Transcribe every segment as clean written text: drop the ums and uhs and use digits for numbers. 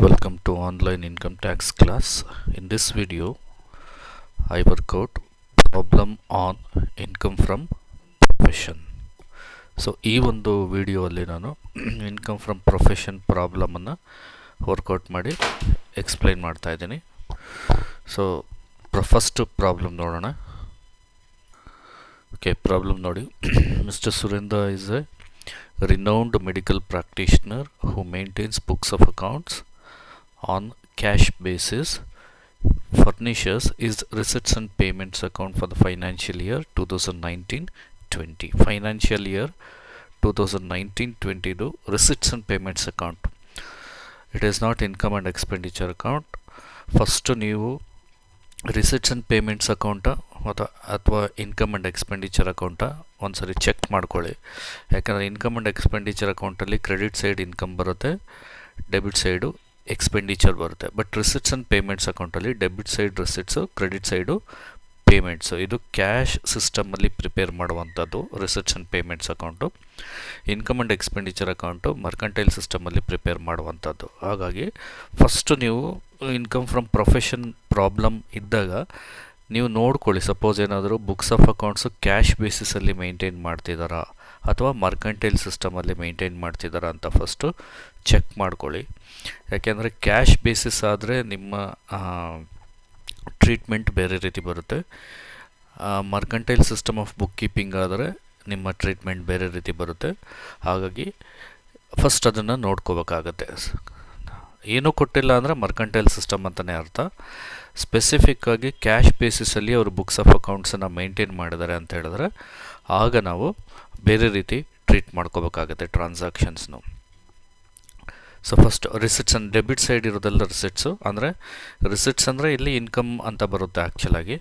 Welcome to online income tax class. In this video, I work out problem on income from profession. So ಈ ಒಂದು ವಿಡಿಯೋದಲ್ಲಿ ನಾನು income from profession ಪ್ರಾಬ್ಲಮನ್ನು workout ಮಾಡಿ explain ಮಾಡ್ತಾ ಇದ್ದೀನಿ. So first problem ನೋಡೋಣ. Okay, problem ನೋಡಿ. Mister Surendra is a renowned medical practitioner who maintains books of accounts on cash basis, furnishes his receipts and payments account for the financial year 2019-20. Financial year 2019-20 do receipts and payments account. It is not income and expenditure account. First ನೀವು receipts and payments account ಅಥವಾ income and expenditure account ಒಂದ್ಸರಿ check ಮಾಡ್ಕೊಳ್ಳಿ. ಯಾಕಂದರೆ income and expenditure ಅಕೌಂಟಲ್ಲಿ credit side income ಬರುತ್ತೆ, debit side expenditure ಬರುತ್ತೆ. But receipts and payments ಅಕೌಂಟಲ್ಲಿ debit side receipts, credit side payments. ಇದು ಕ್ಯಾಶ್ ಸಿಸ್ಟಮಲ್ಲಿ ಪ್ರಿಪೇರ್ ಮಾಡುವಂಥದ್ದು receipts and payments account. Income and expenditure account mercantile ಸಿಸ್ಟಮಲ್ಲಿ ಪ್ರಿಪೇರ್ ಮಾಡುವಂಥದ್ದು. ಹಾಗಾಗಿ ಫಸ್ಟು ನೀವು ಇನ್ಕಮ್ ಫ್ರಮ್ ಪ್ರೊಫೆಷನ್ ಪ್ರಾಬ್ಲಮ್ ಇದ್ದಾಗ ನೀವು ನೋಡ್ಕೊಳ್ಳಿ, ಸಪೋಸ್ ಏನಾದರೂ ಬುಕ್ಸ್ ಆಫ್ ಅಕೌಂಟ್ಸು ಕ್ಯಾಶ್ ಬೇಸಿಸಲ್ಲಿ ಮೇಂಟೈನ್ ಮಾಡ್ತಿದ್ದಾರಾ ಅಥವಾ ಮರ್ಕಂಟೈಲ್ ಸಿಸ್ಟಮಲ್ಲಿ ಮೇಂಟೈನ್ ಮಾಡ್ತಿದ್ದಾರಾ ಅಂತ ಫಸ್ಟು ಚೆಕ್ ಮಾಡ್ಕೊಳ್ಳಿ. ಯಾಕೆಂದರೆ ಕ್ಯಾಶ್ ಬೇಸಿಸ್ ಆದರೆ ನಿಮ್ಮ ಟ್ರೀಟ್ಮೆಂಟ್ ಬೇರೆ ರೀತಿ ಬರುತ್ತೆ. Mercantile system of book keeping ಆದರೆ ನಿಮ್ಮ ಟ್ರೀಟ್ಮೆಂಟ್ ಬೇರೆ ರೀತಿ ಬರುತ್ತೆ. ಹಾಗಾಗಿ ಫಸ್ಟ್ ಅದನ್ನು ನೋಡ್ಕೋಬೇಕಾಗತ್ತೆ. ಏನೂ ಕೊಟ್ಟಿಲ್ಲ ಅಂದರೆ ಮರ್ಕಂಟೈಲ್ ಸಿಸ್ಟಮ್ ಅಂತಲೇ ಅರ್ಥ. ಸ್ಪೆಸಿಫಿಕ್ಕಾಗಿ ಕ್ಯಾಶ್ ಬೇಸಿಸಲ್ಲಿ ಅವರು ಬುಕ್ಸ್ ಆಫ್ ಅಕೌಂಟ್ಸನ್ನು ಮೇಂಟೈನ್ ಮಾಡಿದ್ದಾರೆ ಅಂತ ಹೇಳಿದ್ರೆ ಆಗ ನಾವು ಬೇರೆ ರೀತಿ ಟ್ರೀಟ್ ಮಾಡ್ಕೋಬೇಕಾಗತ್ತೆ ಟ್ರಾನ್ಸಾಕ್ಷನ್ಸ್ನು. So first receipts and debit side ಇರೋದೆಲ್ಲ ರಿಸಿಟ್ಸು, ಅಂದರೆ ರಿಸಿಟ್ಸ್ ಅಂದರೆ ಇಲ್ಲಿ ಇನ್ಕಮ್ ಅಂತ ಬರುತ್ತೆ. ಆ್ಯಕ್ಚುಲಾಗಿ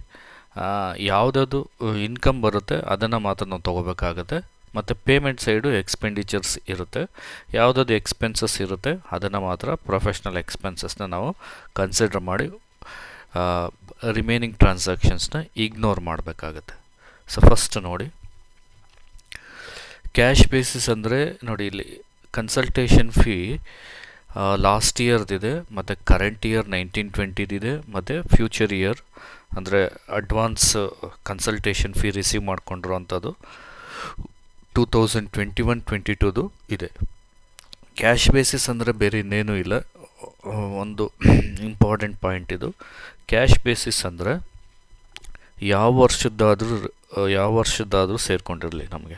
ಯಾವುದಾದ್ರು ಇನ್ಕಮ್ ಬರುತ್ತೆ ಅದನ್ನು ಮಾತ್ರ ನಾವು ತೊಗೋಬೇಕಾಗತ್ತೆ. ಮತ್ತು ಪೇಮೆಂಟ್ ಸೈಡು ಎಕ್ಸ್ಪೆಂಡಿಚರ್ಸ್ ಇರುತ್ತೆ. ಯಾವುದಾದ್ರು ಎಕ್ಸ್ಪೆನ್ಸಸ್ ಇರುತ್ತೆ ಅದನ್ನು ಮಾತ್ರ ಪ್ರೊಫೆಷ್ನಲ್ ಎಕ್ಸ್ಪೆನ್ಸಸ್ನ ನಾವು ಕನ್ಸಿಡರ್ ಮಾಡಿ ರಿಮೈನಿಂಗ್ ಟ್ರಾನ್ಸಾಕ್ಷನ್ಸ್ನ ಇಗ್ನೋರ್ ಮಾಡಬೇಕಾಗತ್ತೆ. ಸೊ ಫಸ್ಟ್ ನೋಡಿ, ಕ್ಯಾಶ್ ಬೇಸಿಸ್ ಅಂದರೆ ನೋಡಿ ಇಲ್ಲಿ ಕನ್ಸಲ್ಟೇಷನ್ ಫೀ ಲಾಸ್ಟ್ ಇಯರ್ದಿದೆ, ಮತ್ತು ಕರೆಂಟ್ ಇಯರ್ 19-20 ಮತ್ತು ಫ್ಯೂಚರ್ ಇಯರ್ ಅಂದರೆ ಅಡ್ವಾನ್ಸ್ ಕನ್ಸಲ್ಟೇಷನ್ ಫೀ ರಿಸೀವ್ ಮಾಡ್ಕೊಂಡಿರೋ ಅಂಥದ್ದು 2021-22 ಇದೆ. ಕ್ಯಾಶ್ ಬೇಸಿಸ್ ಅಂದರೆ ಬೇರೆ ಇನ್ನೇನೂ ಇಲ್ಲ. ಒಂದು ಇಂಪಾರ್ಟೆಂಟ್ ಪಾಯಿಂಟ್ ಇದು. ಕ್ಯಾಶ್ ಬೇಸಿಸ್ ಅಂದರೆ ಯಾವ ವರ್ಷದ್ದಾದರೂ ಸೇರಿಕೊಂಡಿರಲಿ ನಮಗೆ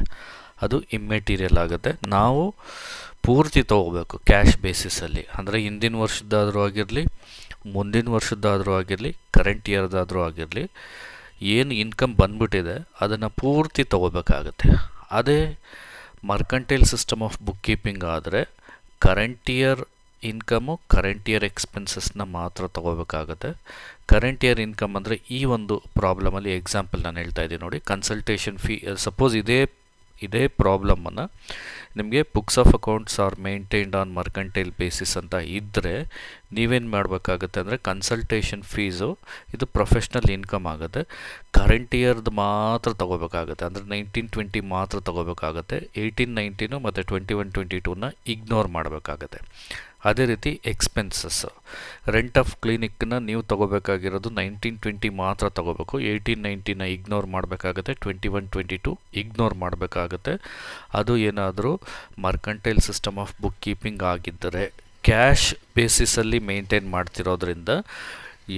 ಅದು ಇಮ್ಮೆಟೀರಿಯಲ್ ಆಗುತ್ತೆ. ನಾವು ಪೂರ್ತಿ ತೊಗೋಬೇಕು ಕ್ಯಾಶ್ ಬೇಸಿಸಲ್ಲಿ. ಅಂದರೆ ಹಿಂದಿನ ವರ್ಷದ್ದಾದರೂ ಆಗಿರಲಿ, ಮುಂದಿನ ವರ್ಷದ್ದಾದರೂ ಆಗಿರಲಿ, ಕರೆಂಟ್ ಇಯರ್ದಾದರೂ ಆಗಿರಲಿ, ಏನು ಇನ್ಕಮ್ ಬಂದ್ಬಿಟ್ಟಿದೆ ಅದನ್ನು ಪೂರ್ತಿ ತೊಗೋಬೇಕಾಗತ್ತೆ. ಅದೇ mercantile system of book keeping ಆದರೆ current year income, current year ಎಕ್ಸ್ಪೆನ್ಸಸ್ನ ಮಾತ್ರ ತೊಗೋಬೇಕಾಗತ್ತೆ. ಕರೆಂಟ್ ಇಯರ್ ಇನ್ಕಮ್ ಅಂದರೆ ಈ ಒಂದು ಪ್ರಾಬ್ಲಮಲ್ಲಿ ಎಕ್ಸಾಂಪಲ್ ನಾನು ಹೇಳ್ತಾ ಇದ್ದೀನಿ ನೋಡಿ. ಕನ್ಸಲ್ಟೇಷನ್ ಫೀ, ಸಪೋಸ್ ಇದೇ ಪ್ರಾಬ್ಲಮನ್ನು ನಿಮಗೆ books of accounts are maintained on mercantile basis ಅಂತ ಇದ್ದರೆ ನೀವೇನು ಮಾಡಬೇಕಾಗತ್ತೆ ಅಂದರೆ ಕನ್ಸಲ್ಟೇಷನ್ ಫೀಸು ಇದು ಪ್ರೊಫೆಷ್ನಲ್ ಇನ್ಕಮ್ ಆಗುತ್ತೆ. ಕರೆಂಟ್ ಇಯರ್ದು ಮಾತ್ರ ತೊಗೋಬೇಕಾಗತ್ತೆ. ಅಂದರೆ 19-20 ಮಾತ್ರ ತೊಗೋಬೇಕಾಗತ್ತೆ. 18-19 ಮತ್ತು 21-22ನ ಇಗ್ನೋರ್ ಮಾಡಬೇಕಾಗತ್ತೆ. ಅದೇ ರೀತಿ ಎಕ್ಸ್ಪೆನ್ಸಸ್, ರೆಂಟ್ ಆಫ್ ಕ್ಲಿನಿಕ್ನ ನೀವು ತೊಗೋಬೇಕಾಗಿರೋದು 19-20 ಮಾತ್ರ ತೊಗೋಬೇಕು. 18-19ನ ಇಗ್ನೋರ್ ಮಾಡಬೇಕಾಗತ್ತೆ. 21-22 ಇಗ್ನೋರ್ ಮಾಡಬೇಕಾಗತ್ತೆ. ಅದು ಏನಾದರೂ mercantile system of book keeping ಆಗಿದ್ದರೆ ಕ್ಯಾಶ್ ಬೇಸಿಸಲ್ಲಿ ಮೇಂಟೈನ್ ಮಾಡ್ತಿರೋದ್ರಿಂದ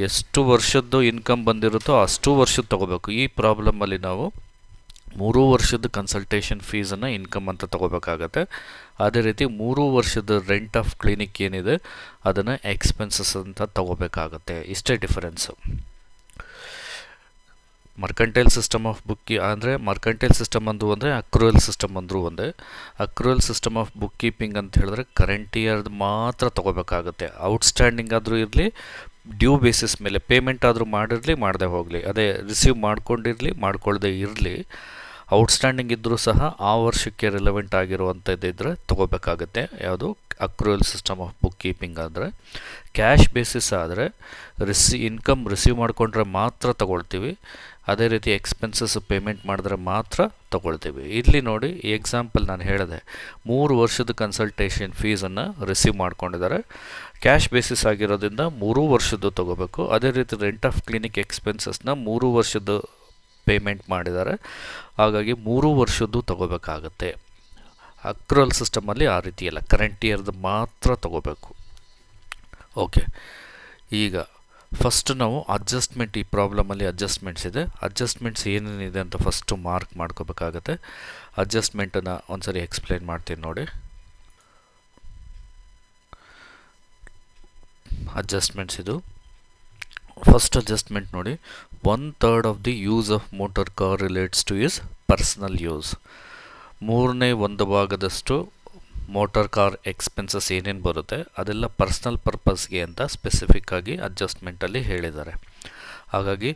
ಎಷ್ಟು ವರ್ಷದ್ದು ಇನ್ಕಮ್ ಬಂದಿರುತ್ತೋ ಅಷ್ಟು ವರ್ಷದ ತೊಗೋಬೇಕು. ಈ ಪ್ರಾಬ್ಲಮಲ್ಲಿ ನಾವು 3 ವರ್ಷದ ಕನ್ಸಲ್ಟೇಷನ್ ಫೀಸನ್ನು ಇನ್ಕಮ್ ಅಂತ ತೊಗೋಬೇಕಾಗತ್ತೆ. ಅದೇ ರೀತಿ 3 ವರ್ಷದ ರೆಂಟ್ ಆಫ್ ಕ್ಲಿನಿಕ್ ಏನಿದೆ ಅದನ್ನು ಎಕ್ಸ್ಪೆನ್ಸಸ್ ಅಂತ ತೊಗೋಬೇಕಾಗತ್ತೆ. ಇಷ್ಟೇ difference. Mercantile system of book ಅಂದರೆ ಮರ್ಕಂಟೈಲ್ ಸಿಸ್ಟಮ್ ಅಂದು ಅಂದರೆ ಅಕ್ರೂಯಲ್ ಸಿಸ್ಟಮ್ ಅಂದರೂ ಒಂದೇ. ಅಕ್ರೂಯಲ್ ಸಿಸ್ಟಮ್ ಆಫ್ ಬುಕ್ ಕೀಪಿಂಗ್ ಅಂತ ಹೇಳಿದ್ರೆ ಕರೆಂಟ್ ಇಯರ್ದು ಮಾತ್ರ ತೊಗೋಬೇಕಾಗುತ್ತೆ. ಔಟ್ಸ್ಟ್ಯಾಂಡಿಂಗ್ ಆದರೂ ಇರಲಿ, ಡ್ಯೂ ಬೇಸಿಸ್ ಮೇಲೆ ಪೇಮೆಂಟ್ ಆದರೂ ಮಾಡಿರಲಿ, ಮಾಡದೆ ಹೋಗಲಿ, ಅದೇ ರಿಸೀವ್ ಮಾಡ್ಕೊಂಡಿರಲಿ, ಮಾಡ್ಕೊಳ್ಳದೆ ಇರಲಿ, ಔಟ್ಸ್ಟ್ಯಾಂಡಿಂಗ್ ಇದ್ದರೂ ಸಹ ಆ ವರ್ಷಕ್ಕೆ ರಿಲೆವೆಂಟ್ ಆಗಿರುವಂಥದ್ದಿದ್ದರೆ ತೊಗೋಬೇಕಾಗುತ್ತೆ. ಯಾವುದು ಅಕ್ರೂಯಲ್ ಸಿಸ್ಟಮ್ ಆಫ್ ಬುಕ್ ಕೀಪಿಂಗ್ ಆದರೆ. ಕ್ಯಾಶ್ ಬೇಸಿಸ್ ಆದರೆ ಇನ್ಕಮ್ ರಿಸೀವ್ ಮಾಡಿಕೊಂಡ್ರೆ ಮಾತ್ರ ತಗೊಳ್ತೀವಿ. ಅದೇ ರೀತಿ ಎಕ್ಸ್ಪೆನ್ಸಸ್ ಪೇಮೆಂಟ್ ಮಾಡಿದ್ರೆ ಮಾತ್ರ ತಗೊಳ್ತೀವಿ. ಇಲ್ಲಿ ನೋಡಿ ಈ ಎಕ್ಸಾಂಪಲ್ ನಾನು ಹೇಳಿದೆ, 3 ವರ್ಷದ ಕನ್ಸಲ್ಟೇಷನ್ ಫೀಸನ್ನು ರಿಸೀವ್ ಮಾಡ್ಕೊಂಡಿದ್ದಾರೆ. ಕ್ಯಾಶ್ ಬೇಸಿಸ್ ಆಗಿರೋದ್ರಿಂದ 3 ವರ್ಷದ್ದು ತೊಗೋಬೇಕು. ಅದೇ ರೀತಿ ರೆಂಟ್ ಆಫ್ ಕ್ಲಿನಿಕ್ ಎಕ್ಸ್ಪೆನ್ಸಸ್ನ 3 ವರ್ಷದ್ದು ಪೇಮೆಂಟ್ ಮಾಡಿದ್ದಾರೆ, ಹಾಗಾಗಿ 3 ವರ್ಷದ್ದು ತೊಗೋಬೇಕಾಗತ್ತೆ. ಅಕ್ರೂಯಲ್ ಸಿಸ್ಟಮಲ್ಲಿ ಆ ರೀತಿ ಇಲ್ಲ, ಕರೆಂಟ್ ಇಯರ್ದು ಮಾತ್ರ ತೊಗೋಬೇಕು. ಓಕೆ, ಈಗ ಫಸ್ಟ್ ನಾವು ಅಡ್ಜಸ್ಟ್ಮೆಂಟ್, ಈ ಪ್ರಾಬ್ಲಮಲ್ಲಿ ಅಡ್ಜಸ್ಟ್ಮೆಂಟ್ಸ್ ಇದೆ. ಅಡ್ಜಸ್ಟ್ಮೆಂಟ್ಸ್ ಏನೇನಿದೆ ಅಂತ ಫಸ್ಟು ಮಾರ್ಕ್ ಮಾಡ್ಕೋಬೇಕಾಗತ್ತೆ. ಅಡ್ಜಸ್ಟ್ಮೆಂಟನ್ನು ಒಂದ್ಸರಿ ಎಕ್ಸ್ಪ್ಲೇನ್ ಮಾಡ್ತೀನಿ ನೋಡಿ. ಅಡ್ಜಸ್ಟ್ಮೆಂಟ್ಸ್ ಇದು ಫಸ್ಟ್ ಅಡ್ಜಸ್ಟ್ಮೆಂಟ್ ನೋಡಿ, 1/3 of the use of motor car relates two is personal use. 1/3 ಭಾಗದಷ್ಟು ಮೋಟರ್ ಕಾರ್ ಎಕ್ಸ್ಪೆನ್ಸಸ್ ಏನೇನು ಬರುತ್ತೆ ಅದೆಲ್ಲ ಪರ್ಸ್ನಲ್ ಪರ್ಪಸ್ಗೆ ಅಂತ ಸ್ಪೆಸಿಫಿಕ್ ಆಗಿ ಅಡ್ಜಸ್ಟ್ಮೆಂಟಲ್ಲಿ ಹೇಳಿದ್ದಾರೆ. ಹಾಗಾಗಿ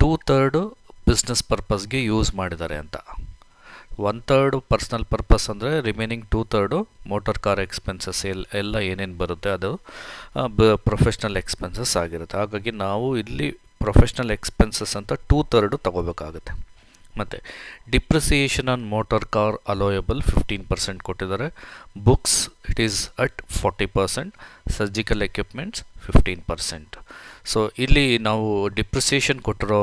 2/3 ಬಿಸ್ನೆಸ್ ಪರ್ಪಸ್ಗೆ ಯೂಸ್ ಮಾಡಿದ್ದಾರೆ ಅಂತ. 1/3 ಪರ್ಸ್ನಲ್ ಪರ್ಪಸ್ ಅಂದರೆ ರಿಮೈನಿಂಗ್ 2/3 ಮೋಟರ್ ಕಾರ್ ಎಕ್ಸ್ಪೆನ್ಸಸ್ ಎಲ್ಲ ಏನೇನು ಬರುತ್ತೆ ಅದು ಪ್ರೊಫೆಷ್ನಲ್ ಎಕ್ಸ್ಪೆನ್ಸಸ್ ಆಗಿರುತ್ತೆ. ಹಾಗಾಗಿ ನಾವು ಇಲ್ಲಿ ಪ್ರೊಫೆಷ್ನಲ್ ಎಕ್ಸ್ಪೆನ್ಸಸ್ ಅಂತ 2/3 ತಗೋಬೇಕಾಗುತ್ತೆ. ಮತ್ತು depreciation on motor car allowable 15% ಕೊಟ್ಟಿದ್ದಾರೆ. Books it is at 40%, surgical equipments 15%. So ಇಲ್ಲಿ ನಾವು ಡಿಪ್ರಿಸಿಯೇಷನ್ ಕೊಟ್ಟಿರೋ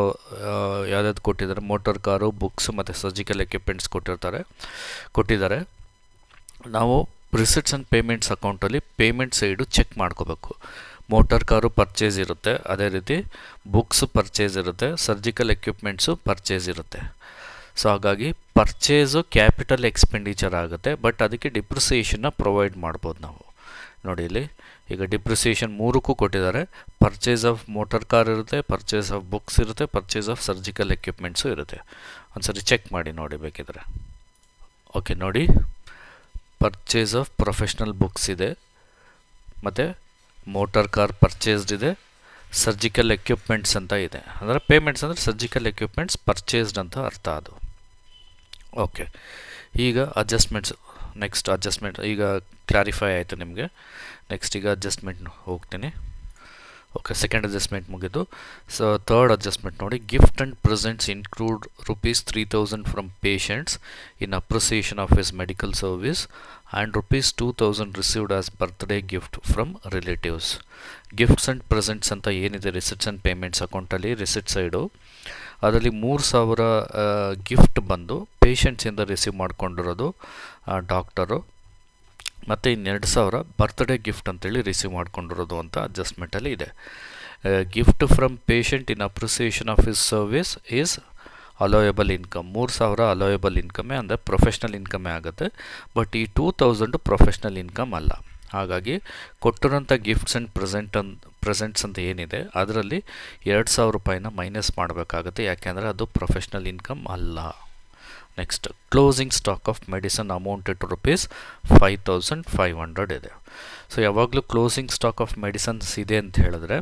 ಯಾವ್ದಾದ್ರು ಕೊಟ್ಟಿದ್ದಾರೆ, ಮೋಟರ್ ಕಾರು, ಬುಕ್ಸ್ ಮತ್ತು ಸರ್ಜಿಕಲ್ ಎಕ್ವಿಪ್ಮೆಂಟ್ಸ್ ಕೊಟ್ಟಿದ್ದಾರೆ. ನಾವು ರಿಸಿಟ್ಸ್ ಆ್ಯಂಡ್ ಪೇಮೆಂಟ್ಸ್ ಅಕೌಂಟಲ್ಲಿ ಪೇಮೆಂಟ್ ಸೈಡು ಚೆಕ್ ಮಾಡ್ಕೋಬೇಕು. ಮೋಟರ್ ಕಾರು ಪರ್ಚೇಸ್ ಇರುತ್ತೆ, ಅದೇ ರೀತಿ ಬುಕ್ಸ್ ಪರ್ಚೇಸ್ ಇರುತ್ತೆ, ಸರ್ಜಿಕಲ್ ಎಕ್ವಿಪ್ಮೆಂಟ್ಸು ಪರ್ಚೇಸ್ ಇರುತ್ತೆ. ಸೊ ಹಾಗಾಗಿ ಪರ್ಚೇಸು ಕ್ಯಾಪಿಟಲ್ ಎಕ್ಸ್ಪೆಂಡಿಚರ್ ಆಗುತ್ತೆ, ಬಟ್ ಅದಕ್ಕೆ ಡಿಪ್ರಿಸಿಯೇಷನ್ನ ಪ್ರೊವೈಡ್ ಮಾಡ್ಬೋದು ನಾವು. ನೋಡಿ ಇಲ್ಲಿ ಈಗ ಡಿಪ್ರಿಸಿಯೇಷನ್ 3ಕ್ಕೂ ಕೊಟ್ಟಿದ್ದಾರೆ. ಪರ್ಚೇಸ್ ಆಫ್ ಮೋಟರ್ ಕಾರ್ ಇರುತ್ತೆ, ಪರ್ಚೇಸ್ ಆಫ್ ಬುಕ್ಸ್ ಇರುತ್ತೆ, ಪರ್ಚೇಸ್ ಆಫ್ ಸರ್ಜಿಕಲ್ ಎಕ್ವಿಪ್ಮೆಂಟ್ಸು ಇರುತ್ತೆ. ಒಂದ್ಸರಿ ಚೆಕ್ ಮಾಡಿ ನೋಡಿ ಬೇಕಿದ್ರೆ. ಓಕೆ ನೋಡಿ, ಪರ್ಚೇಸ್ ಆಫ್ ಪ್ರೊಫೆಷ್ನಲ್ ಬುಕ್ಸ್ ಇದೆ, ಮತ್ತು ಮೋಟರ್ ಕಾರ್ ಪರ್ಚೇಸ್ಡ್ ಇದೆ, ಸರ್ಜಿಕಲ್ ಎಕ್ವಿಪ್ಮೆಂಟ್ಸ್ ಅಂತ ಇದೆ. ಅಂದರೆ ಪೇಮೆಂಟ್ಸ್ ಅಂದರೆ ಸರ್ಜಿಕಲ್ ಎಕ್ವಿಪ್ಮೆಂಟ್ಸ್ ಪರ್ಚೇಸ್ಡ್ ಅಂತ ಅರ್ಥ ಅದು. ಓಕೆ, ಈಗ ಅಡ್ಜಸ್ಟ್ಮೆಂಟ್ಸ್, ನೆಕ್ಸ್ಟ್ ಅಡ್ಜಸ್ಟ್ಮೆಂಟ್ ಈಗ ಕ್ಲಾರಿಫೈ ಆಯಿತು ನಿಮಗೆ. ನೆಕ್ಸ್ಟ್ ಈಗ ಅಡ್ಜಸ್ಟ್ಮೆಂಟ್ ಹೋಗ್ತೀನಿ. ಓಕೆ, ಸೆಕೆಂಡ್ ಅಡ್ಜಸ್ಟ್ಮೆಂಟ್ ಮುಗಿದು. ಸೊ ಥರ್ಡ್ ಅಡ್ಜಸ್ಟ್ಮೆಂಟ್ ನೋಡಿ, gift and presents include ₹3,000 from patients in appreciation of his medical service and ₹2,000 received as birthday gift from relatives. Gifts and presents ಅಂತ ಏನಿದೆ receipts and payments ಅಕೌಂಟಲ್ಲಿ, receipt side ಅದರಲ್ಲಿ 3,000 gift ಬಂದು ಪೇಷಂಟ್ಸಿಂದ receive ಮಾಡ್ಕೊಂಡಿರೋದು doctor, ಮತ್ತು 2,000 birthday gift ಅಂತೇಳಿ receive ಮಾಡ್ಕೊಂಡಿರೋದು ಅಂತ ಅಡ್ಜಸ್ಟ್ಮೆಂಟಲ್ಲಿ ಇದೆ. Gift from patient in appreciation of his service is allowable income. 3,000 allowable ಇನ್ಕಮೇ, ಅಂದರೆ ಪ್ರೊಫೆಷ್ನಲ್ ಇನ್ಕಮೇ ಆಗುತ್ತೆ. ಬಟ್ ಈ 2,000 ಪ್ರೊಫೆಷ್ನಲ್ ಇನ್ಕಮ್ ಅಲ್ಲ. ಹಾಗಾಗಿ ಕೊಟ್ಟಿರೋಂಥ ಗಿಫ್ಟ್ಸ್ ಆ್ಯಂಡ್ ಪ್ರೆಸೆಂಟ್ಸ್ ಅಂತ ಏನಿದೆ ಅದರಲ್ಲಿ ₹2,000 ಮೈನಸ್ ಮಾಡಬೇಕಾಗುತ್ತೆ, ಯಾಕೆಂದರೆ ಅದು ಪ್ರೊಫೆಷ್ನಲ್ ಇನ್ಕಮ್ ಅಲ್ಲ. Next, closing stock of medicine amounted to ₹5,500 ಇದೆ. ಸೊ ಯಾವಾಗಲೂ ಕ್ಲೋಸಿಂಗ್ ಸ್ಟಾಕ್ ಆಫ್ ಮೆಡಿಸನ್ಸ್ ಇದೆ ಅಂತ ಹೇಳಿದ್ರೆ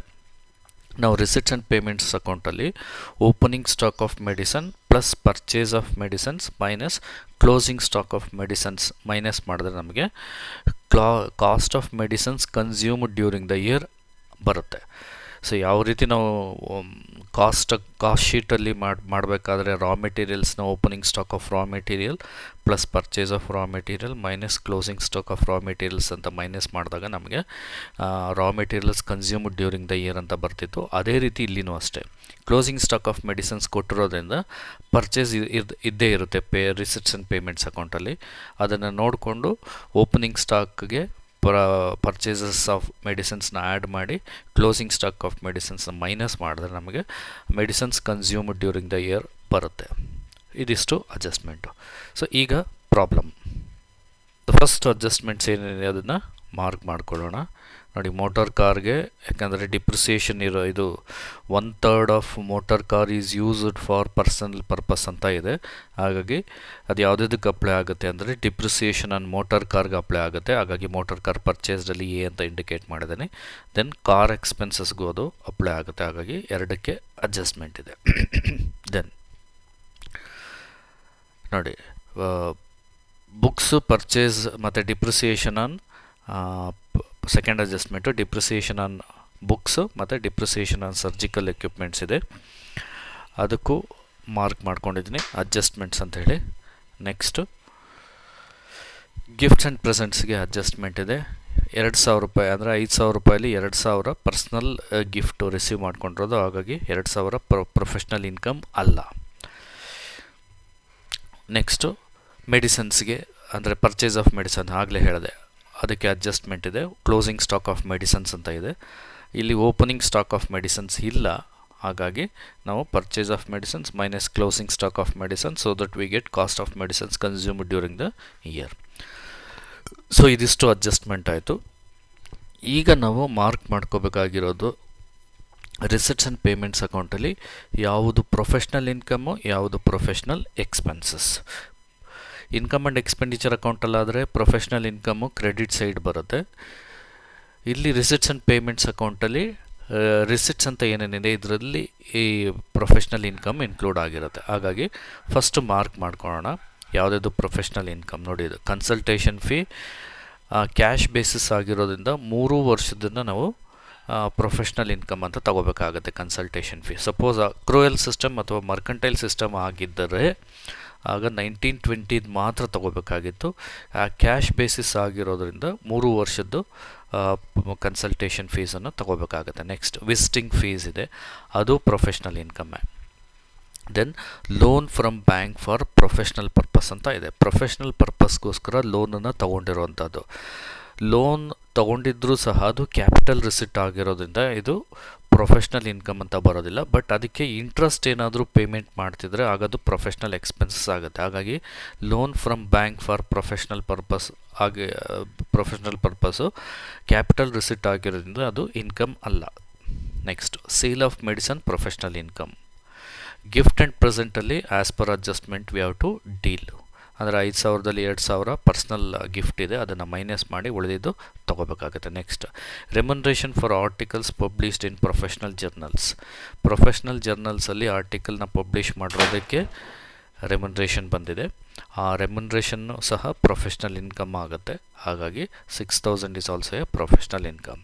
ನಾವು ರಿಸಿಟ್ಸ್ ಆ್ಯಂಡ್ ಪೇಮೆಂಟ್ಸ್ ಅಕೌಂಟಲ್ಲಿ opening stock of medicine plus purchase of medicines minus closing stock of medicines minus ಮಾಡಿದ್ರೆ ನಮಗೆ cost of medicines consumed during the year ಬರುತ್ತೆ. ಸೊ ಯಾವ ರೀತಿ ನಾವು ಕಾಸ್ಟ್ ಶೀಟಲ್ಲಿ ಮಾಡಬೇಕಾದ್ರೆ ರಾ ಮೆಟೀರಿಯಲ್ಸ್ನ opening stock of raw material plus purchase of raw material minus closing stock of raw materials ಅಂತ ಮೈನಸ್ ಮಾಡಿದಾಗ ನಮಗೆ raw materials consumed during the year ಅಂತ ಬರ್ತಿತ್ತು. ಅದೇ ರೀತಿ ಇಲ್ಲಿನೂ ಅಷ್ಟೇ ಕ್ಲೋಸಿಂಗ್ ಸ್ಟಾಕ್ ಆಫ್ ಮೆಡಿಸನ್ಸ್ ಕೊಟ್ಟಿರೋದ್ರಿಂದ ಪರ್ಚೇಸ್ ಇದ್ದೇ ಇರುತ್ತೆ ರಿಸಿಟ್ಸ್ ಆ್ಯಂಡ್ ಪೇಮೆಂಟ್ಸ್ ಅಕೌಂಟಲ್ಲಿ. ಅದನ್ನು ನೋಡಿಕೊಂಡು ಓಪನಿಂಗ್ ಸ್ಟಾಕ್ಗೆ ಪರ್ಚೇಸಸ್ ಆಫ್ ಮೆಡಿಸಿನ್ಸ್ನ ಆ್ಯಡ್ ಮಾಡಿ ಕ್ಲೋಸಿಂಗ್ ಸ್ಟಾಕ್ ಆಫ್ ಮೆಡಿಸಿನ್ಸ್ನ ಮೈನಸ್ ಮಾಡಿದ್ರೆ ನಮಗೆ medicines consumed during the year ಬರುತ್ತೆ. ಇದಿಷ್ಟು ಅಡ್ಜಸ್ಟ್ಮೆಂಟು. ಸೊ ಈಗ ಪ್ರಾಬ್ಲಮ್, ಫಸ್ಟ್ ಅಡ್ಜಸ್ಟ್ಮೆಂಟ್ಸ್ ಏನಿದೆ ಅದನ್ನು ಮಾರ್ಕ್ ಮಾಡ್ಕೊಳ್ಳೋಣ. ನೋಡಿ, ಮೋಟಾರ್ ಕಾರ್ಗೆ ಯಾಕಂದರೆ ಡಿಪ್ರಿಸಿಯೇಷನ್ ಇದು 1/3 of motor car is used for personal purpose ಅಂತ ಇದೆ. ಹಾಗಾಗಿ ಅದು ಯಾವುದಕ್ಕೆ ಅಪ್ಲೈ ಆಗುತ್ತೆ ಅಂದರೆ ಡಿಪ್ರಿಸಿಯೇಷನ್ ಆನ್ ಮೋಟಾರ್ ಕಾರ್ಗೆ ಅಪ್ಲೈ ಆಗುತ್ತೆ. ಹಾಗಾಗಿ ಮೋಟಾರ್ ಕಾರ್ ಪರ್ಚೇಸ್ಡಲ್ಲಿ ಎ ಅಂತ ಇಂಡಿಕೇಟ್ ಮಾಡಿದ್ದೀನಿ. ದೆನ್ ಕಾರ್ ಎಕ್ಸ್ಪೆನ್ಸಸ್ಗೂ ಅದು ಅಪ್ಲೈ ಆಗುತ್ತೆ. ಹಾಗಾಗಿ 2ಕ್ಕೆ ಅಡ್ಜಸ್ಟ್ಮೆಂಟ್ ಇದೆ. ದೆನ್ ನೋಡಿ, ಬುಕ್ಸ್ ಪರ್ಚೇಸ್ ಮತ್ತು depreciation on second adjustment depreciation on books ಮತ್ತು ಡಿಪ್ರಿಸಿಯೇಷನ್ ಆನ್ ಸರ್ಜಿಕಲ್ ಎಕ್ವಿಪ್ಮೆಂಟ್ಸ್ ಇದೆ, ಅದಕ್ಕೂ ಮಾರ್ಕ್ ಮಾಡ್ಕೊಂಡಿದ್ದೀನಿ ಅಡ್ಜಸ್ಟ್ಮೆಂಟ್ಸ್ ಅಂತ ಹೇಳಿ. ನೆಕ್ಸ್ಟು ಗಿಫ್ಟ್ಸ್ ಆ್ಯಂಡ್ ಪ್ರೆಸೆಂಟ್ಸ್ಗೆ ಅಡ್ಜಸ್ಟ್ಮೆಂಟ್ ಇದೆ. 2,000 ರೂಪಾಯಿ ಅಂದರೆ 5,000 ರೂಪಾಯಲ್ಲಿ 2,000 ಪರ್ಸ್ನಲ್ ಗಿಫ್ಟು ರಿಸೀವ್ ಮಾಡ್ಕೊಂಡಿರೋದು, ಹಾಗಾಗಿ 2,000 ಪ್ರೊಫೆಷ್ನಲ್ ಇನ್ಕಮ್ ಅಲ್ಲ. ನೆಕ್ಸ್ಟು ಮೆಡಿಸನ್ಸ್ಗೆ ಅಂದರೆ ಪರ್ಚೇಸ್ ಆಫ್ ಮೆಡಿಸನ್ ಆಗಲೇ ಹೇಳಿದೆ, ಅದಕ್ಕೆ ಅಡ್ಜಸ್ಟ್ಮೆಂಟ್ ಇದೆ. ಕ್ಲೋಸಿಂಗ್ ಸ್ಟಾಕ್ ಆಫ್ ಮೆಡಿಸನ್ಸ್ ಅಂತ ಇದೆ, ಇಲ್ಲಿ ಓಪನಿಂಗ್ ಸ್ಟಾಕ್ ಆಫ್ ಮೆಡಿಸನ್ಸ್ ಇಲ್ಲ, ಹಾಗಾಗಿ ನಾವು purchase of medicines minus closing stock of medicines so that we get cost of medicines consumed during the year. So ಇದಿಷ್ಟು ಅಡ್ಜಸ್ಟ್ಮೆಂಟ್ ಆಯಿತು. ಈಗ ನಾವು ಮಾರ್ಕ್ ಮಾಡ್ಕೋಬೇಕಾಗಿರೋದು ರಿಸಿಟ್ಸ್ ಆ್ಯಂಡ್ ಪೇಮೆಂಟ್ಸ್ ಅಕೌಂಟಲ್ಲಿ ಯಾವುದು ಪ್ರೊಫೆಷ್ನಲ್ ಇನ್ಕಮ್ಮು, ಯಾವುದು professional expenses. Income and expenditure ಅಕೌಂಟಲ್ಲಾದರೆ professional income credit side ಬರುತ್ತೆ. ಇಲ್ಲಿ ರಿಸಿಟ್ಸ್ ಆ್ಯಂಡ್ ಪೇಮೆಂಟ್ಸ್ ಅಕೌಂಟಲ್ಲಿ ರಿಸಿಟ್ಸ್ ಅಂತ ಏನೇನಿದೆ ಇದರಲ್ಲಿ ಈ ಪ್ರೊಫೆಷ್ನಲ್ ಇನ್ಕಮ್ ಇನ್ಕ್ಲೂಡ್ ಆಗಿರುತ್ತೆ. ಹಾಗಾಗಿ ಫಸ್ಟ್ ಮಾರ್ಕ್ ಮಾಡ್ಕೊಳ್ಳೋಣ ಯಾವುದಾದ್ರು ಪ್ರೊಫೆಷ್ನಲ್ ಇನ್ಕಮ್. ನೋಡಿ, ಇದು ಕನ್ಸಲ್ಟೇಷನ್ ಫೀ ಕ್ಯಾಶ್ ಬೇಸಿಸ್ ಆಗಿರೋದ್ರಿಂದ 3 ವರ್ಷದಿಂದ ನಾವು ಪ್ರೊಫೆಷ್ನಲ್ ಇನ್ಕಮ್ ಅಂತ ತಗೋಬೇಕಾಗುತ್ತೆ ಕನ್ಸಲ್ಟೇಷನ್ ಫೀ. ಸಪೋಸ್ ಅಕ್ರೂಯಲ್ ಸಿಸ್ಟಮ್ ಅಥವಾ ಮರ್ಕಂಟೈಲ್ ಸಿಸ್ಟಮ್ ಆಗಿದ್ದರೆ ಆಗ 1920 ಮಾತ್ರ ತಗೋಬೇಕಾಗಿತ್ತು. ಕ್ಯಾಶ್ ಬೇಸಿಸ್ ಆಗಿರೋದ್ರಿಂದ 3 ವರ್ಷದ್ದು ಕನ್ಸಲ್ಟೇಷನ್ ಫೀಸನ್ನು ತಗೋಬೇಕಾಗುತ್ತೆ. ನೆಕ್ಸ್ಟ್ ವಿಸಿಟಿಂಗ್ ಫೀಸ್ ಇದೆ, ಅದು ಪ್ರೊಫೆಷ್ನಲ್ ಇನ್ಕಮ್ಮೇ. Then loan from bank for professional purpose ಅಂತ ಇದೆ, ಪ್ರೊಫೆಷ್ನಲ್ ಪರ್ಪಸ್ಗೋಸ್ಕರ ಲೋನನ್ನು ತೊಗೊಂಡಿರೋವಂಥದ್ದು. ಲೋನ್ ತೊಗೊಂಡಿದ್ರೂ ಸಹ ಅದು ಕ್ಯಾಪಿಟಲ್ ರಿಸಿಟ್ ಆಗಿರೋದ್ರಿಂದ ಇದು ಪ್ರೊಫೆಷ್ನಲ್ ಇನ್ಕಮ್ ಅಂತ ಬರೋದಿಲ್ಲ. ಬಟ್ ಅದಕ್ಕೆ ಇಂಟ್ರೆಸ್ಟ್ ಏನಾದರೂ ಪೇಮೆಂಟ್ ಮಾಡ್ತಿದ್ರೆ ಆಗೋದು ಪ್ರೊಫೆಷ್ನಲ್ ಎಕ್ಸ್ಪೆನ್ಸಸ್ ಆಗುತ್ತೆ. ಹಾಗಾಗಿ loan from bank for professional purpose ಆಗಿ ಪ್ರೊಫೆಷ್ನಲ್ ಪರ್ಪಸ್ಸು ಕ್ಯಾಪಿಟಲ್ ರಿಸಿಟ್ ಆಗಿರೋದ್ರಿಂದ ಅದು ಇನ್ಕಮ್ ಅಲ್ಲ. Next sale of medicine professional income. Gift and ಪ್ರೆಸೆಂಟಲ್ಲಿ as per adjustment we have to deal. ಅಂದರೆ 5,000ದಲ್ಲಿ 2,000 ಪರ್ಸ್ನಲ್ ಗಿಫ್ಟ್ ಇದೆ, ಅದನ್ನು ಮೈನಸ್ ಮಾಡಿ ಉಳಿದಿದ್ದು ತೊಗೋಬೇಕಾಗುತ್ತೆ. Next remuneration for articles published in professional journals. Professional ಜರ್ನಲ್ಸಲ್ಲಿ ಆರ್ಟಿಕಲ್ನ ಪಬ್ಲಿಷ್ ಮಾಡಿರೋದಕ್ಕೆ ರೆಮ್ಯುನರೇಷನ್ ಬಂದಿದೆ, ಆ ರೆಮ್ಯುನರೇಷನ್ನು ಸಹ ಪ್ರೊಫೆಷ್ನಲ್ ಇನ್ಕಮ್ ಆಗುತ್ತೆ. ಹಾಗಾಗಿ 6,000 is also a professional income.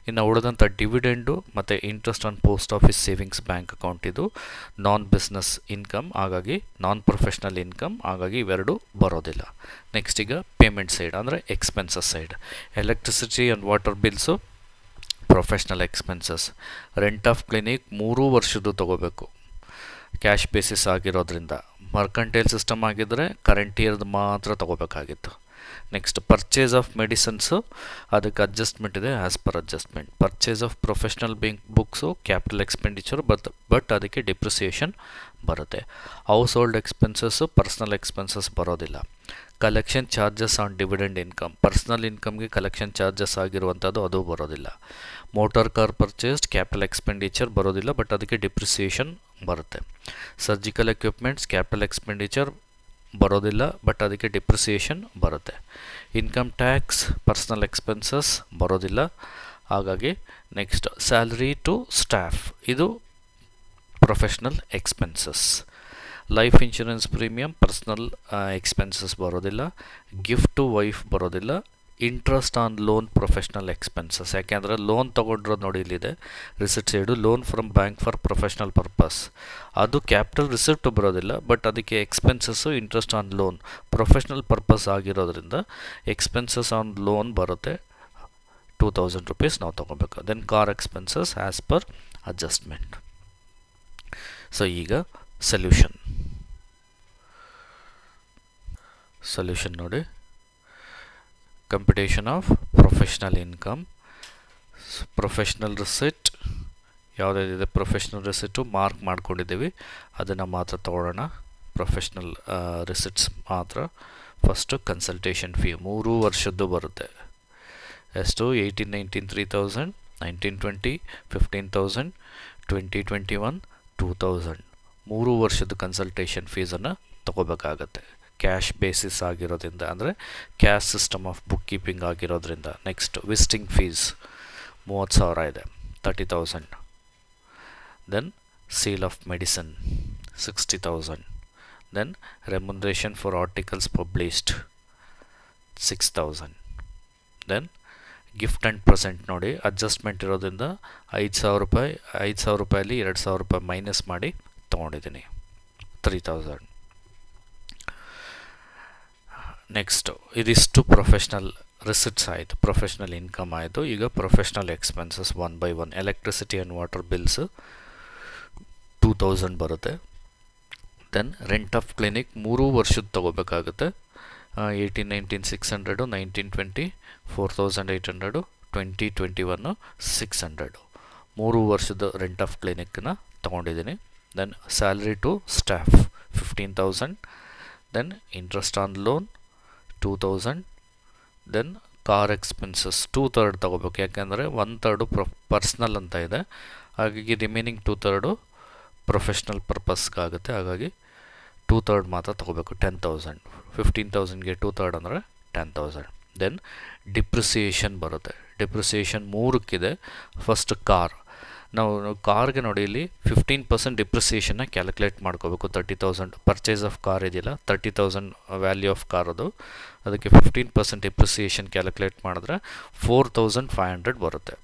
ಇನ್ನು ಉಳಿದಂಥ ಡಿವಿಡೆಂಡು ಮತ್ತು interest on post office savings bank account ಇದು ನಾನ್ ಬಿಸ್ನೆಸ್ ಇನ್ಕಮ್, ಹಾಗಾಗಿ ನಾನ್ ಪ್ರೊಫೆಷ್ನಲ್ ಇನ್ಕಮ್, ಹಾಗಾಗಿ ಇವೆರಡು ಬರೋದಿಲ್ಲ. ನೆಕ್ಸ್ಟ್ ಈಗ ಪೇಮೆಂಟ್ ಸೈಡ್ ಅಂದರೆ expenses side. Electricity and water bills professional expenses. Rent of clinic 3 ವರ್ಷದ್ದು ತೊಗೋಬೇಕು ಕ್ಯಾಶ್ ಬೇಸಿಸ್ ಆಗಿರೋದ್ರಿಂದ. ಮರ್ಕಂಟೈಲ್ ಸಿಸ್ಟಮ್ ಆಗಿದ್ದರೆ ಕರೆಂಟ್ ಇಯರ್ದು ಮಾತ್ರ ತೊಗೋಬೇಕಾಗಿತ್ತು. ನೆಕ್ಸ್ಟ್ ಪರ್ಚೇಸ್ ಆಫ್ ಮೆಡಿಸನ್ಸು, ಅದಕ್ಕೆ ಅಡ್ಜಸ್ಟ್ಮೆಂಟ್ ಇದೆ as per adjustment. Purchase of professional books capital expenditure but ಅದಕ್ಕೆ ಡಿಪ್ರಿಸಿಯೇಷನ್ ಬರುತ್ತೆ. Household expenses personal expenses ಬರೋದಿಲ್ಲ. Collection charges on dividend income, personal ಇನ್ಕಮ್ಗೆ ಕಲೆಕ್ಷನ್ ಚಾರ್ಜಸ್ ಆಗಿರುವಂಥದ್ದು ಅದು ಬರೋದಿಲ್ಲ. Motor car purchased capital expenditure ಬರೋದಿಲ್ಲ, ಬಟ್ ಅದಕ್ಕೆ ಡಿಪ್ರಿಸಿಯೇಷನ್ ಬರುತ್ತೆ. ಸರ್ಜಿಕಲ್ ಎಕ್ವಿಪ್ಮೆಂಟ್ಸ್ ಕ್ಯಾಪಿಟಲ್ ಎಕ್ಸ್ಪೆಂಡಿಚರ್ ಬರೋದಿಲ್ಲ, ಬಟ್ ಅದಕ್ಕೆ ಡಿಪ್ರಿಸಿಯೇಷನ್ ಬರುತ್ತೆ. ಇನ್ಕಮ್ ಟ್ಯಾಕ್ಸ್ ಪರ್ಸ್ನಲ್ ಎಕ್ಸ್ಪೆನ್ಸಸ್ ಬರೋದಿಲ್ಲ, ಹಾಗಾಗಿ ನೆಕ್ಸ್ಟ್ ಸ್ಯಾಲರಿ ಟು ಸ್ಟಾಫ್ ಇದು professional expenses. Life insurance premium personal expenses ಬರೋದಿಲ್ಲ. ಗಿಫ್ಟ್ ಟು ವೈಫ್ ಬರೋದಿಲ್ಲ. Interest on loan professional expenses, ಯಾಕೆಂದರೆ ಲೋನ್ ತೊಗೊಂಡಿರೋದು ನೋಡಿ ಇಲ್ಲಿದೆ receipt side, loan from bank for professional purpose, ಅದು capital receipt ಬರೋದಿಲ್ಲ, ಬಟ್ ಅದಕ್ಕೆ expenses interest on loan professional purpose ಆಗಿರೋದ್ರಿಂದ expenses on loan ಬರುತ್ತೆ. 2,000 ರೂಪೀಸ್ ನಾವು ತೊಗೋಬೇಕು. Then car expenses as per adjustment. So ಈಗ ಸೊಲ್ಯೂಷನ್ ನೋಡಿ, computation of professional income. Professional receipt ಯಾವುದಿದೆ, ಪ್ರೊಫೆಷ್ನಲ್ ರಿಸಿಟು ಮಾರ್ಕ್ ಮಾಡ್ಕೊಂಡಿದ್ದೀವಿ, ಅದನ್ನು ಮಾತ್ರ ತೊಗೊಳ್ಳೋಣ. ಪ್ರೊಫೆಷ್ನಲ್ ರಿಸಿಟ್ಸ್ ಮಾತ್ರ. ಫಸ್ಟು ಕನ್ಸಲ್ಟೇಷನ್ ಫೀ 3 ವರ್ಷದ್ದು ಬರುತ್ತೆ. ಎಷ್ಟು? 18-19 3,000, 19-20 15,000, 20-21 2,000. 3 ವರ್ಷದ ಕನ್ಸಲ್ಟೇಷನ್ ಫೀಸನ್ನು ತೊಗೋಬೇಕಾಗತ್ತೆ ಕ್ಯಾಶ್ ಬೇಸಿಸ್ ಆಗಿರೋದ್ರಿಂದ, ಅಂದರೆ cash system of book keeping ಆಗಿರೋದ್ರಿಂದ. ನೆಕ್ಸ್ಟ್ ವಿಸಿಟಿಂಗ್ ಫೀಸ್ 30,000 ಇದೆ, 30,000. Then sale of medicine 60,000. Then remuneration for articles published 6,000. Then gift and present ನೋಡಿ ಅಡ್ಜಸ್ಟ್ಮೆಂಟ್ ಇರೋದ್ರಿಂದ 5,000 ರೂಪಾಯಿ, 5,000 ರೂಪಾಯಲ್ಲಿ 2,000 ರೂಪಾಯಿ ಮೈನಸ್ ಮಾಡಿ ತೊಗೊಂಡಿದ್ದೀನಿ, 3,000. ನೆಕ್ಸ್ಟು ಇದಿಷ್ಟು ಪ್ರೊಫೆಷ್ನಲ್ ರಿಸಿಟ್ಸ್ ಆಯಿತು, ಪ್ರೊಫೆಷ್ನಲ್ ಇನ್ಕಮ್ ಆಯಿತು. ಈಗ professional expenses 1 by 1. Electricity and water bills 2,000 ಬರುತ್ತೆ. ದೆನ್ ರೆಂಟ್ ಆಫ್ ಕ್ಲಿನಿಕ್ 3 ವರ್ಷದ ತೊಗೋಬೇಕಾಗುತ್ತೆ. 18, 19, 600, 19, 20, 4,800, 20, 21, 600. 3 ವರ್ಷದ ರೆಂಟ್ ಆಫ್ ಕ್ಲಿನಿಕ್ನ ತೊಗೊಂಡಿದ್ದೀನಿ. Then salary to staff 15,000. Then interest on loan 2,000. Then car expenses 2/3 ತೊಗೋಬೇಕು, ಯಾಕೆಂದರೆ 1/3 ಪರ್ಸ್ನಲ್ ಅಂತ ಇದೆ, ಹಾಗಾಗಿ ರಿಮೈನಿಂಗ್ 2/3 ಪ್ರೊಫೆಷ್ನಲ್ ಪರ್ಪಸ್ಗಾಗುತ್ತೆ. ಹಾಗಾಗಿ 2/3 ಮಾತ್ರ ತೊಗೋಬೇಕು, 10,000. 15,000ಗೆ 2/3 ಅಂದರೆ 10,000. ದೆನ್ ಡಿಪ್ರಿಸಿಯೇಷನ್ ಬರುತ್ತೆ. ಡಿಪ್ರಿಸಿಯೇಷನ್ 3ಕ್ಕಿದೆ. ಫಸ್ಟ್ ಕಾರ್, ನಾವು ಕಾರ್ಗೆ ನೋಡಿ ಇಲ್ಲಿ 15% ಡಿಪ್ರಿಸಿಯೇಷನ್ನ ಕ್ಯಾಲ್ಕುಲೇಟ್ ಮಾಡ್ಕೋಬೇಕು. 30,000 ಪರ್ಚೇಸ್ ಆಫ್ ಕಾರ್ ಇದೆಯಲ್ಲ, 30,000 ವ್ಯಾಲ್ಯೂ ಆಫ್ ಕಾರ್ ಅದು, ಅದಕ್ಕೆ 15% ಡಿಪ್ರಿಸಿಯೇಷನ್ ಕ್ಯಾಲ್ಕುಲೇಟ್ ಮಾಡಿದ್ರೆ 4,500 ಬರುತ್ತೆ.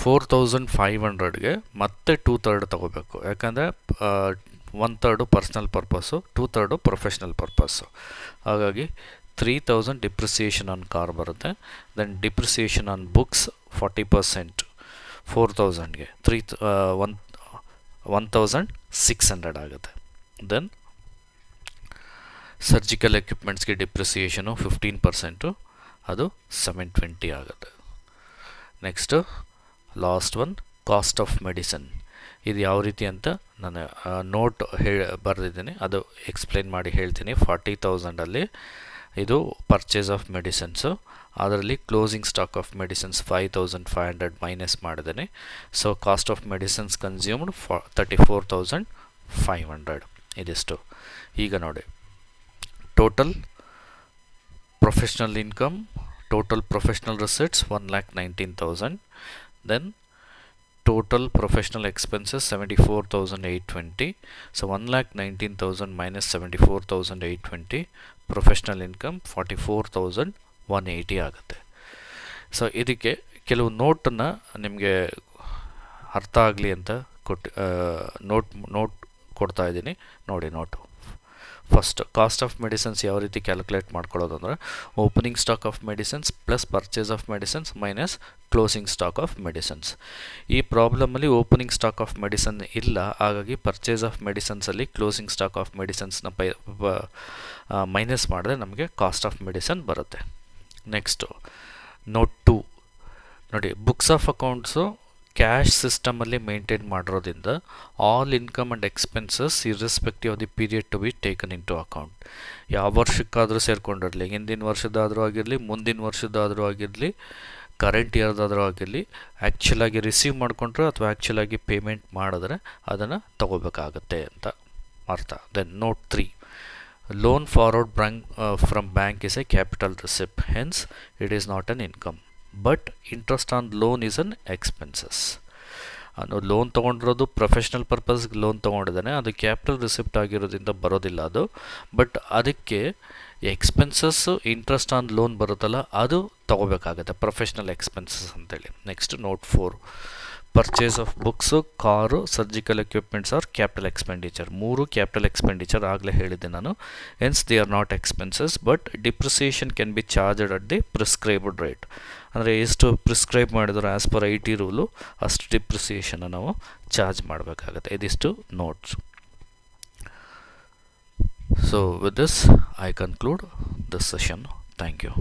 4,500ಗೆ ಮತ್ತೆ 2/3 ತೊಗೋಬೇಕು, ಯಾಕಂದರೆ 1/3 ಪರ್ಸ್ನಲ್ ಪರ್ಪಸ್ಸು, 2/3 ಪ್ರೊಫೆಷ್ನಲ್ ಪರ್ಪಸ್ಸು. ಹಾಗಾಗಿ 3,000 ಡಿಪ್ರಿಸಿಯೇಷನ್ ಆನ್ ಕಾರ್ ಬರುತ್ತೆ. ದೆನ್ ಡಿಪ್ರಿಸಿಯೇಷನ್ ಆನ್ ಬುಕ್ಸ್ 40%, 4,000ಗೆ 1,600 ಆಗುತ್ತೆ. ದೆನ್ ಸರ್ಜಿಕಲ್ ಎಕ್ವಿಪ್ಮೆಂಟ್ಸ್ಗೆ ಡಿಪ್ರಿಸಿಯೇಷನು 15%, ಅದು 720 ಆಗುತ್ತೆ. Next last one cost of medicine. ಇದು ಯಾವ ರೀತಿ ಅಂತ ನಾನು ನೋಟ್ ಬರೆದಿದ್ದೀನಿ, ಅದು ಎಕ್ಸ್ಪ್ಲೇನ್ ಮಾಡಿ ಹೇಳ್ತೀನಿ. 40,000ಅಲ್ಲಿ ಇದು ಪರ್ಚೇಸ್ ಆಫ್ ಮೆಡಿಸಿನ್ಸು, ಅದರಲ್ಲಿ closing stock of medicines 5,500 minus ಮಾಡಿದ್ದೀನಿ. So cost of medicines consumed 34,500 ಇದಿಷ್ಟು. ಈಗ ನೋಡಿ total professional income, total professional receipts 1,19,000. Then total professional expenses 74,820. So 1,19,000 minus 74,820. Professional income 44,180 ಆಗುತ್ತೆ. ಸೊ ಇದಕ್ಕೆ ಕೆಲವು ನೋಟನ್ನು ನಿಮಗೆ ಅರ್ಥ ಆಗಲಿ ಅಂತ ನೋಟ್ ಕೊಡ್ತಾ ಇದ್ದೀನಿ ನೋಡಿ. Note first cost of medicines ಯಾವ ರೀತಿ ಕ್ಯಾಲ್ಕುಲೇಟ್ ಮಾಡ್ಕೊಳ್ಳೋದು ಅಂದರೆ opening stock of medicines plus purchase of medicines minus closing stock of medicines. ಈ ಪ್ರಾಬ್ಲಮಲ್ಲಿ ಓಪನಿಂಗ್ ಸ್ಟಾಕ್ ಆಫ್ ಮೆಡಿಸನ್ ಇಲ್ಲ, ಹಾಗಾಗಿ ಪರ್ಚೇಸ್ ಆಫ್ ಮೆಡಿಸಿನ್ಸಲ್ಲಿ ಕ್ಲೋಸಿಂಗ್ ಸ್ಟಾಕ್ ಆಫ್ ಮೆಡಿಸಿನ್ಸ್ನ ಮೈನಸ್ ಮಾಡಿದ್ರೆ ನಮಗೆ ಕಾಸ್ಟ್ ಆಫ್ ಮೆಡಿಸನ್ ಬರುತ್ತೆ. ನೆಕ್ಸ್ಟು ನೋಟ್ 2 ನೋಡಿ, ಬುಕ್ಸ್ ಆಫ್ ಅಕೌಂಟ್ಸು ಕ್ಯಾಶ್ ಸಿಸ್ಟಮಲ್ಲಿ ಮೇಂಟೈನ್ ಮಾಡಿರೋದ್ರಿಂದ all income and expenses irrespective of the period to be taken into account. ಯಾವ ವರ್ಷಕ್ಕಾದರೂ ಸೇರಿಕೊಂಡಿರಲಿ, ಹಿಂದಿನ ವರ್ಷದಾದರೂ ಆಗಿರಲಿ, ಮುಂದಿನ ವರ್ಷದಾದರೂ ಆಗಿರಲಿ, ಕರೆಂಟ್ ಇಯರ್ದಾದರೂ ಆಗಿರಲಿ, ಆ್ಯಕ್ಚುಲಾಗಿ ರಿಸೀವ್ ಮಾಡಿಕೊಂಡ್ರೆ ಅಥವಾ ಆ್ಯಕ್ಚುಲಾಗಿ ಪೇಮೆಂಟ್ ಮಾಡಿದ್ರೆ ಅದನ್ನು ತಗೋಬೇಕಾಗತ್ತೆ ಅಂತ ಅರ್ಥ. Then note 3, loan forward from bank is a capital receipt, hence it is not an income, but interest on loan is an expenses. Loan ತೊಗೊಂಡಿರೋದು ಪ್ರೊಫೆಷ್ನಲ್ ಪರ್ಪಸ್ಗೆ ಲೋನ್ ತೊಗೊಂಡಿದ್ದಾನೆ, ಅದು ಕ್ಯಾಪಿಟಲ್ ರಿಸಿಪ್ಟ್ ಆಗಿರೋದ್ರಿಂದ ಬರೋದಿಲ್ಲ ಅದು. ಬಟ್ ಅದಕ್ಕೆ ಎಕ್ಸ್ಪೆನ್ಸಸ್ಸು ಇಂಟ್ರೆಸ್ಟ್ ಆನ್ ಲೋನ್ ಬರುತ್ತಲ್ಲ, ಅದು ತೊಗೋಬೇಕಾಗುತ್ತೆ, ಪ್ರೊಫೆಷ್ನಲ್ ಎಕ್ಸ್ಪೆನ್ಸಸ್ ಅಂತೇಳಿ. Next note 4, purchase of books, car, surgical equipments are capital expenditure. 3 capital expenditure ಆಗಲೇ ಹೇಳಿದ್ದೆ ನಾನು. Hence they are not expenses, but depreciation can be charged at the prescribed rate. ಅಂದರೆ ಎಷ್ಟು prescribe ಮಾಡಿದ್ರು ಆ್ಯಸ್ ಪರ್ IT ರೂಲು ಅಷ್ಟು ಡಿಪ್ರಿಸಿಯೇಷನ್ನ ನಾವು charge ಮಾಡಬೇಕಾಗತ್ತೆ. ಇದಿಷ್ಟು notes. So with this I conclude this session. Thank you.